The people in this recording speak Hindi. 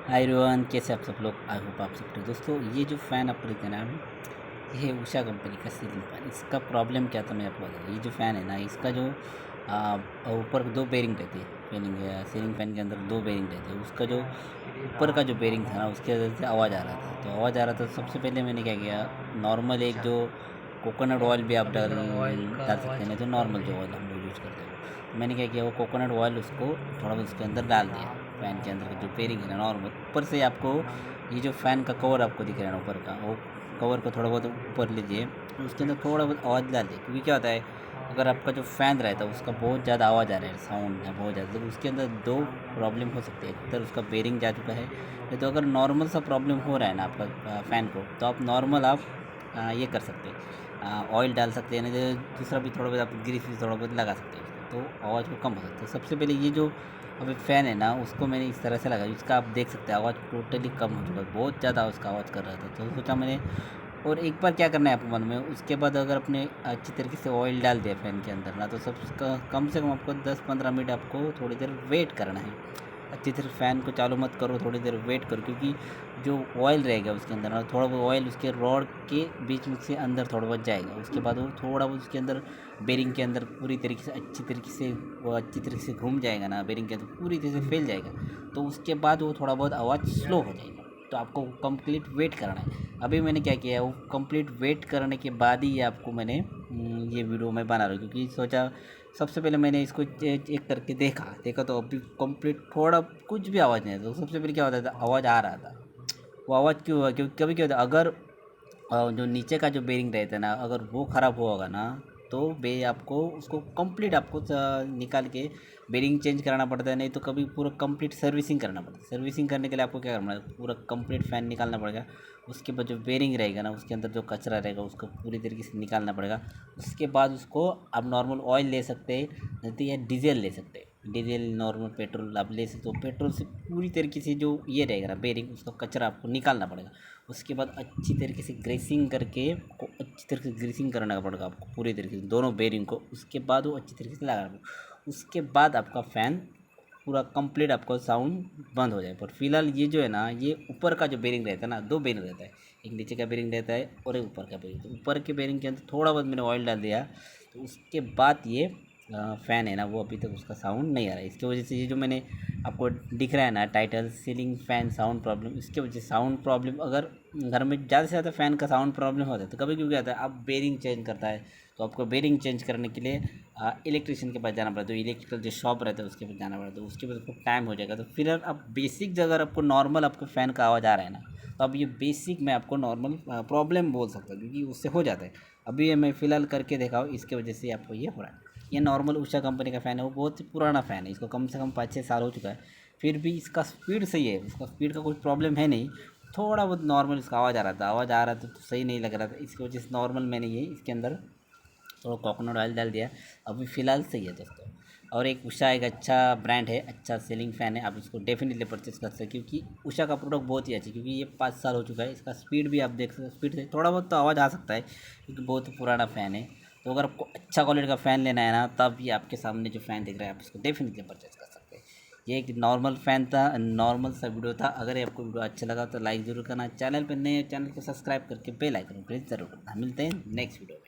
हाय एवरीवन, कैसे आप सब लोग। आई होप आप सब ठीक। दोस्तों, ये जो फ़ैन आपको दिख रहा है ना, ये उषा कंपनी का सीलिंग फ़ैन। इसका प्रॉब्लम क्या था मैं आपको बता दूँ। ये जो फ़ैन है ना, इसका जो ऊपर दो बेरिंग रहती है। सीलिंग फ़ैन के अंदर दो बेरिंग रहती है। उसका जो ऊपर का जो बेरिंग था ना, उसके वजह से आवाज़ आ रहा था। तो आवाज़ आ रहा था, सबसे पहले मैंने क्या किया, नॉर्मल एक जो कोकोनट ऑयल भी आप डाल ऑयल का डाल सकते हैं, आवाज़ नहीं तो आता नॉर्मल जो ऑयल हम लोग यूज़ करते हैं। तो मैंने क्या किया, वो कोकोनट ऑयल उसको थोड़ा बहुत उसके अंदर डाल दिया। फ़ैन के अंदर का जो बेरिंग है ना, नॉर्मल ऊपर से आपको ये जो फ़ैन का कवर आपको दिख रहा है ना ऊपर का, वो कवर को थोड़ा बहुत ऊपर लीजिए, उसके अंदर थोड़ा बहुत आवाज़ डालिए। क्योंकि क्या होता है, अगर आपका जो फ़ैन रहता है उसका बहुत ज़्यादा आवाज़ आ रहा है, साउंड है बहुत ज़्यादा, तो उसके अंदर दो प्रॉब्लम हो सकती है। एक तो उसका बेरिंग जा चुका है, नहीं तो अगर नॉर्मल सा प्रॉब्लम हो रहा है ना आपका फ़ैन को, तो आप नॉर्मल ये कर सकते हैं, ऑयल डाल सकते हैं, नहीं तो दूसरा भी थोड़ा बहुत आप ग्रीस भी थोड़ा बहुत लगा सकते हैं उसको, तो आवाज़ को कम हो सकता है। सबसे पहले ये जो अभी फ़ैन है ना, उसको मैंने इस तरह से लगाया, इसका आप देख सकते हैं आवाज़ टोटली कम हो चुका है, बहुत ज़्यादा उसका आवाज़ कर रहा था। तो सोचा मैंने, और एक बार क्या करना है आपको मालूम है, उसके बाद अगर आपने अच्छी तरीके से ऑयल डाल दिया फ़ैन के अंदर ना, तो सब कम से कम आपको 10-15 मिनट आपको थोड़ी देर वेट करना है। अच्छी तरह फ़ैन को चालू मत करो, थोड़ी देर वेट करो, क्योंकि जो ऑयल रहेगा उसके अंदर ना, थोड़ा बहुत ऑयल उसके रॉड के बीच में से अंदर थोड़ा बहुत जाएगा। उसके बाद वो थोड़ा बहुत उसके अंदर बेरिंग के अंदर पूरी तरीके से अच्छी तरीके से वो अच्छी तरीके से घूम जाएगा ना, बेरिंग के अंदर पूरी तरह से फैल जाएगा। तो उसके बाद वो थोड़ा बहुत आवाज़ स्लो हो जाएगा। तो आपको कंप्लीट वेट करना है। अभी मैंने क्या किया, वो कंप्लीट वेट करने के बाद ही आपको मैंने ये वीडियो मैं बना रहा हूँ, क्योंकि सोचा सबसे पहले मैंने इसको चेक करके देखा तो अभी कंप्लीट थोड़ा कुछ भी आवाज़ नहीं आता। तो सबसे पहले क्या होता था, आवाज़ आ रहा था। वो आवाज़ क्यों हुआ, क्योंकि कभी क्या होता है, अगर जो नीचे का जो बेरिंग रहता है ना, अगर वो ख़राब हुआ होगा ना, तो बे आपको उसको कंप्लीट आपको निकाल के बेरिंग चेंज कराना पड़ता है। नहीं तो कभी पूरा कंप्लीट सर्विसिंग करना पड़ता है। सर्विसिंग करने के लिए आपको क्या करना है, पूरा कंप्लीट फ़ैन निकालना पड़ेगा। उसके बाद जो बेरिंग रहेगा ना, उसके अंदर जो कचरा रहेगा उसको पूरी तरीके से निकालना पड़ेगा। उसके बाद उसको आप नॉर्मल ऑयल ले सकते हैं, नहीं तो या डीजल ले सकते हैं। डीजल, नॉर्मल पेट्रोल आप ले सकते हो। पेट्रोल से पूरी तरीके से जो ये रहेगा ना बेरिंग, उसका कचरा आपको निकालना पड़ेगा। उसके बाद अच्छी तरीके से ग्रेसिंग करके को अच्छी तरीके से ग्रीसिंग करना पड़ेगा आपको पूरी तरीके से दोनों बेरिंग को। उसके बाद वो अच्छी तरीके से लगाना पड़ेगा। उसके बाद आपका फ़ैन पूरा कंप्लीट आपका साउंड बंद हो जाए। पर फिलहाल ये जो है ना, ये ऊपर का जो बेरिंग रहता है ना, दो बेरिंग रहता है, एक नीचे का बेरिंग रहता है और एक ऊपर का बेरिंग। तो ऊपर के बेरिंग के अंदर थोड़ा बहुत मैंने ऑयल डाल दिया, तो उसके बाद ये फ़ैन है ना, वो अभी तक उसका साउंड नहीं आ रहा है। इसकी वजह से ये जो मैंने आपको दिख रहा है ना title, ceiling fan sound problem, इसकी वजह से साउंड प्रॉब्लम, अगर घर में ज़्यादा से ज़्यादा फ़ैन का साउंड प्रॉब्लम होता है तो कभी कभी क्या होता है, आप बेरिंग चेंज करता है, तो आपको बेरिंग चेंज करने के लिए इलेक्ट्रिशियन के पास जाना पड़ता है। तो इलेक्ट्रिकल जो शॉप रहता है उसके पास जाना पड़ता है, उसके बाद आपको टाइम हो जाएगा। तो फिर आप बेसिक जगह अगर आपको नॉर्मल आपको फ़ैन का आवाज़ आ रहा है ना, तो अब ये बेसिक मैं आपको नॉर्मल प्रॉब्लम बोल सकता हूँ, क्योंकि उससे हो जाता है। अभी ये मैं फ़िलहाल करके देखा हूँ, इसके वजह से आपको ये हो रहा है। ये नॉर्मल उषा कंपनी का फ़ैन है, वो बहुत ही पुराना फ़ैन है, इसको कम से कम 5-6 साल हो चुका है। फिर भी इसका स्पीड सही है, उसका स्पीड का कोई प्रॉब्लम है नहीं। थोड़ा बहुत नॉर्मल इसका आवाज़ आ रहा था तो सही नहीं लग रहा था, इसकी वजह से नॉर्मल मैंने ये इसके अंदर थोड़ा कोकोनट ऑयल डाल दिया। अभी फ़िलहाल सही है दोस्तों। और एक उषा एक अच्छा ब्रांड है, अच्छा सेलिंग फ़ैन है, आप इसको डेफिनेटली परचेज़ कर सकते हैं, क्योंकि उषा का प्रोडक्ट बहुत ही अच्छा है। क्योंकि ये 5 साल हो चुका है, इसका स्पीड भी आप देख सकते हैं, स्पीड से थोड़ा बहुत तो आवाज़ आ सकता है, क्योंकि बहुत ही पुराना फ़ैन है। तो अगर आपको अच्छा क्वालिटी का फ़ैन लेना है ना, तब ये आपके सामने जो फ़ैन दिख रहा है, आप इसको डेफिनेटली परचेज़ कर सकते हैं। ये एक नॉर्मल फ़ैन था, नॉर्मल सा वीडियो था। अगर आपको वीडियो अच्छा लगा तो लाइक ज़रूर करना, चैनल पर नए चैनल को सब्सक्राइब करके बेल आइकन प्रेस ज़रूर करना। मिलते हैं नेक्स्ट वीडियो में।